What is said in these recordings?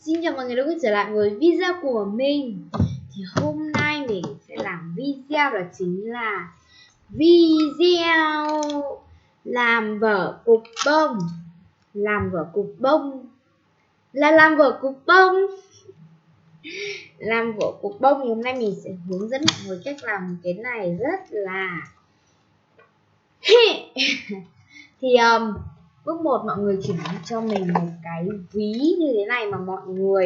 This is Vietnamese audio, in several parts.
Xin chào mọi người đã quay trở lại với video của mình. Thì hôm nay mình sẽ làm video đó chính là video làm vở cục bông. Làm vở cục bông là làm vở cục bông. Làm vở cục bông thì hôm nay mình sẽ hướng dẫn mọi người cách làm cái này rất là thì bước 1 mọi người chuẩn bị cho mình một cái ví như thế này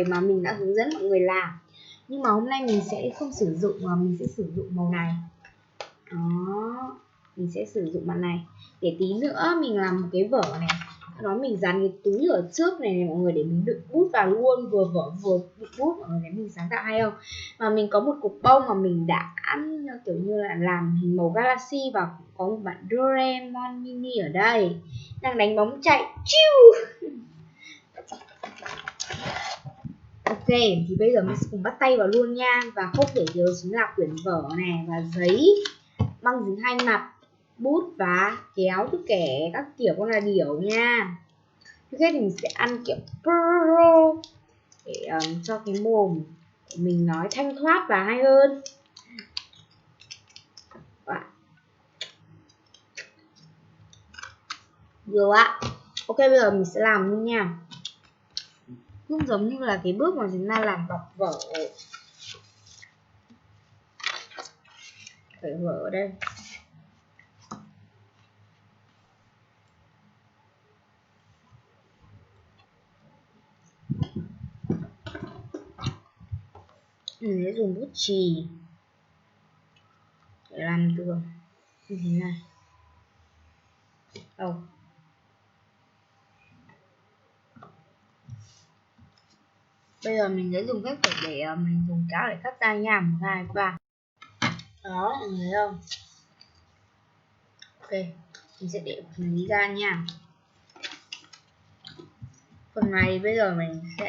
mà mình đã hướng dẫn mọi người làm. Nhưng mà hôm nay mình sẽ không sử dụng mà mình sẽ sử dụng màu này. Đó, mình sẽ sử dụng mặt này. Để tí nữa mình làm một cái vở này. Đó, mình dán cái túi ở trước này mọi người để mình đựng bút vào luôn, vừa vở vừa đựng bút. Mọi người thấy mình sáng tạo hay không? Và mình có một cục bông mà mình đã kiểu như là làm hình màu galaxy và có một bạn Doraemon mini ở đây đang đánh bóng chạy chiu. Ok, thì bây giờ mình sẽ cùng bắt tay vào luôn nha. Và không để thiếu chính là quyển vở này và giấy, băng dính hai mặt, bút và kéo tất kẻ các kiểu con là điểu nha. Trước hết thì mình sẽ ăn kiểu pro để cho cái mồm của mình nói thanh thoát và hay hơn. Được ạ. Ok, bây giờ mình sẽ làm luôn nha. Cũng giống như là cái bước mà chúng ta làm bọc vở. Cái vở ở đây. Mình sẽ dùng bút chì để làm tường như thế này. Bây giờ mình sẽ dùng cách để mình dùng kéo để cắt ra nha. 1, 2, 3. Đó, mọi người thấy không? Ok, mình sẽ để phần lý ra nha. Phần này bây giờ mình sẽ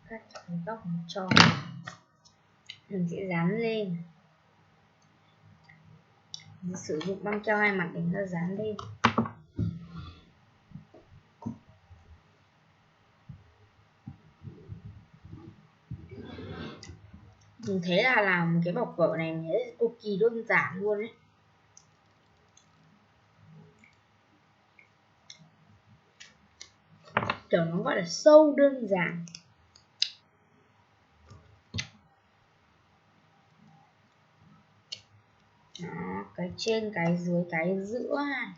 cắt cái góc một tròn, mình sẽ dán lên. Mình sử dụng băng keo hai mặt để nó dán lên. Mình thấy là làm cái bọc vở này mình thấy cực kỳ đơn giản luôn đấy. Kiểu nó gọi là sâu đơn giản. Đó, cái trên, cái dưới, cái giữa này.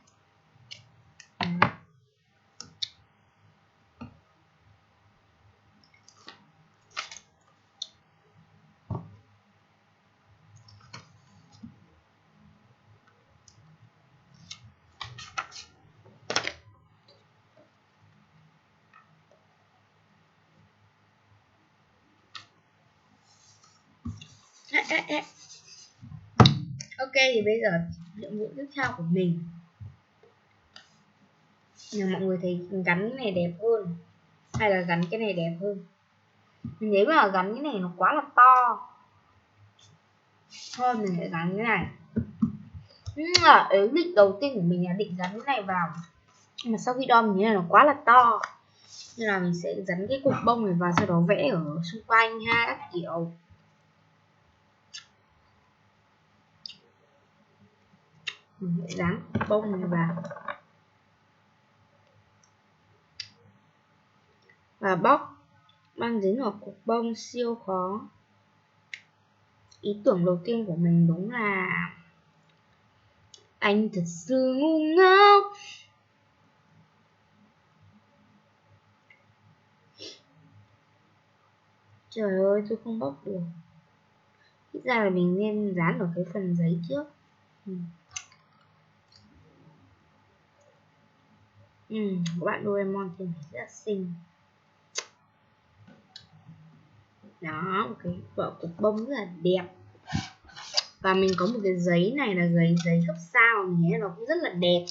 Ok, thì bây giờ nhiệm vụ tiếp theo của mình là mọi người thấy gắn cái này đẹp hơn hay là gắn cái này đẹp hơn? Mình thấy mà gắn cái này nó quá là to, thôi mình sẽ gắn cái này. Nhưng là ý định đầu tiên của mình là định gắn cái này vào, nhưng mà sau khi đo mình thấy là nó quá là to, nên là mình sẽ gắn cái cục bông này vào, sau đó vẽ ở xung quanh ha, các kiểu. Mình sẽ dán cục bông này vào và bóc băng dính vào cục bông siêu khó. Ý tưởng đầu tiên của mình đúng là anh thật sự ngu ngốc. Trời ơi, tôi không bóc được. Ít ra là mình nên dán ở cái phần giấy trước. Các bạn Doraemon thì rất là xinh. Đó, một cái vỏ cục bông rất là đẹp. Và mình có một cái giấy này là giấy gấp sao, mình thấy nó cũng rất là đẹp.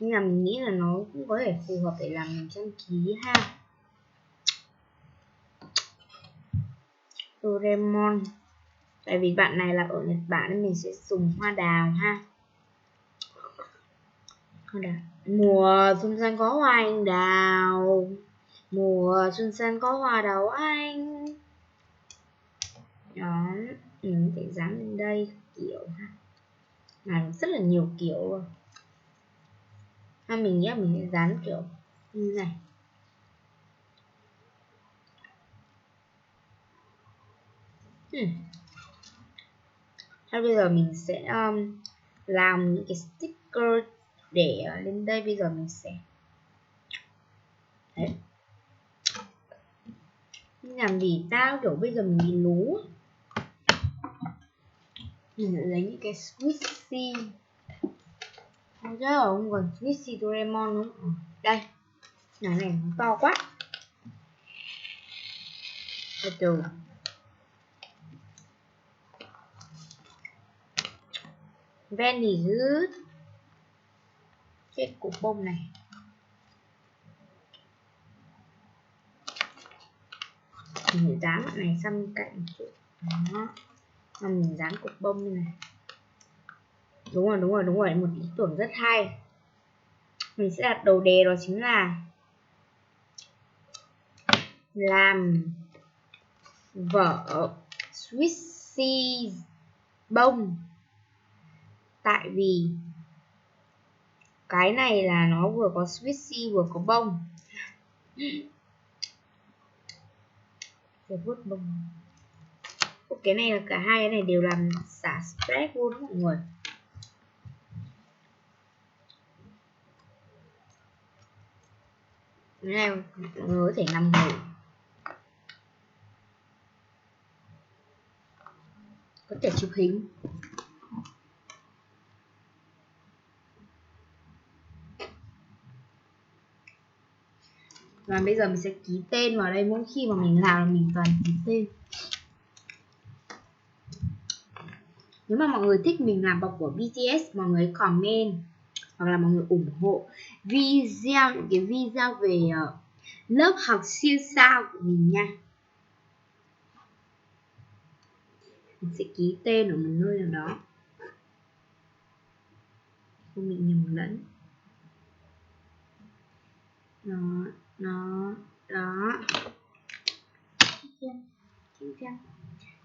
Nhưng mà mình nghĩ là nó cũng có thể phù hợp để làm mình trang trí ha. Doraemon Tại vì bạn này là ở Nhật Bản nên mình sẽ dùng hoa đào ha. Hoa đào. Mùa xuân xanh có hoa anh đào, mùa xuân xanh có hoa đào anh. Đó, mình có thể dán lên đây kiểu ha, mà rất là nhiều kiểu rồi. Mình nghĩ là mình sẽ dán kiểu như này. Thôi bây giờ mình sẽ làm những cái sticker để lên đây. Bây giờ mình sẽ đấy. Làm gì tao kiểu bây giờ mình bị lú. Mình sẽ lấy những cái squishy. Không chứ không còn squishy Doraemon nữa. Đây, này nó to quá. Từ từ. Very good. Cái cục bông này. Mình dán bạn này sang cạnh một chút. Đó. Xong mình dán cục bông như này. Đúng rồi, một ý tưởng rất hay. Mình sẽ đặt đầu đề đó chính là làm vở Squishy bông. Tại vì cái này là nó vừa có Squishy vừa có bông. Để vuốt bông. Cái này là cả hai cái này đều làm xả spread luôn mọi người. Cái này mọi người có thể nằm ngủ, có thể chụp hình. Và bây giờ mình sẽ ký tên vào đây. Mỗi khi mà mình làm là mình toàn ký tên. Nếu mà mọi người thích mình làm bọc của BTS, mọi người comment hoặc là mọi người ủng hộ video, những cái video về lớp học siêu sao của mình nha. Mình sẽ ký tên ở một nơi nào đó, không bị nhầm lẫn. Đó.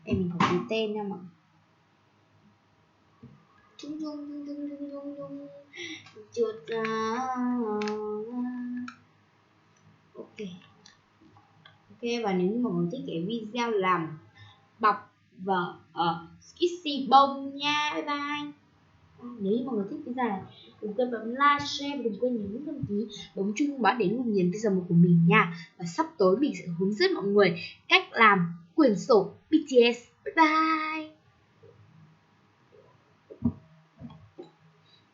Em mình phải ký tên nha mọi người. Trượt ra. Ok, và nếu như mọi người thích cái video làm bọc vở ở Squishy bông nha. Bye bye. Nếu như mọi người thích video này, đừng quên bấm like, share và đừng quên nhấn đăng ký, bấm chuông báo để luôn nhận video mới của mình nha. Và sắp tới mình sẽ hướng dẫn mọi người cách làm quyển sổ BTS. Bye bye.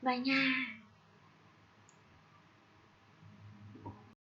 Bye nha.